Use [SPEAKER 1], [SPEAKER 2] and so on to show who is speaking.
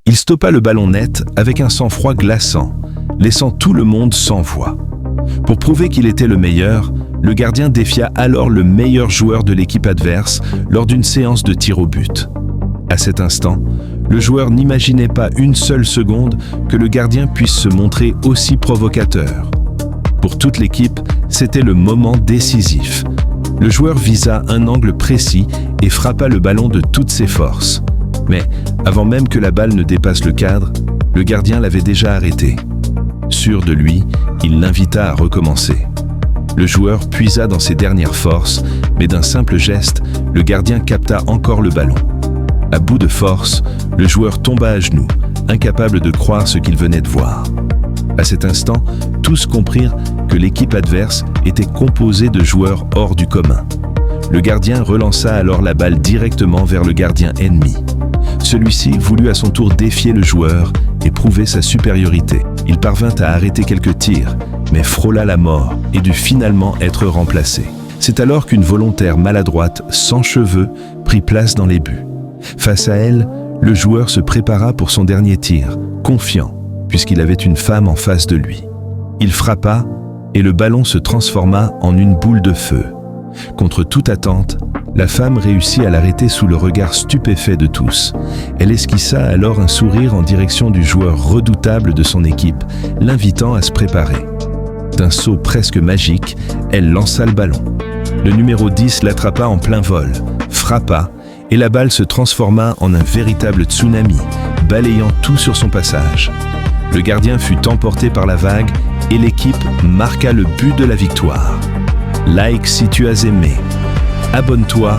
[SPEAKER 1] Il stoppa le ballon net avec un sang-froid glaçant, laissant tout le monde sans voix. Pour prouver qu'il était le meilleur, le gardien défia alors le meilleur joueur de l'équipe adverse lors d'une séance de tir au but. À cet instant, le joueur n'imaginait pas une seule seconde que le gardien puisse se montrer aussi provocateur. Pour toute l'équipe, c'était le moment décisif. Le joueur visa un angle précis et frappa le ballon de toutes ses forces. Mais avant même que la balle ne dépasse le cadre, le gardien l'avait déjà arrêté. Sûr de lui, il l'invita à recommencer. Le joueur puisa dans ses dernières forces, mais d'un simple geste, le gardien capta encore le ballon. À bout de force, le joueur tomba à genoux, incapable de croire ce qu'il venait de voir. À cet instant, tous comprirent que l'équipe adverse était composée de joueurs hors du commun. Le gardien relança alors la balle directement vers le gardien ennemi. Celui-ci voulut à son tour défier le joueur et prouver sa supériorité. Il parvint à arrêter quelques tirs, mais frôla la mort et dut finalement être remplacé. C'est alors qu'une volontaire maladroite, sans cheveux, prit place dans les buts. Face à elle, le joueur se prépara pour son dernier tir, confiant, puisqu'il avait une femme en face de lui. Il frappa et le ballon se transforma en une boule de feu. Contre toute attente, la femme réussit à l'arrêter sous le regard stupéfait de tous. Elle esquissa alors un sourire en direction du joueur redoutable de son équipe, l'invitant à se préparer. D'un saut presque magique, elle lança le ballon. Le numéro 10 l'attrapa en plein vol, frappa, et la balle se transforma en un véritable tsunami, balayant tout sur son passage. Le gardien fut emporté par la vague et l'équipe marqua le but de la victoire. Like si tu as aimé. Abonne-toi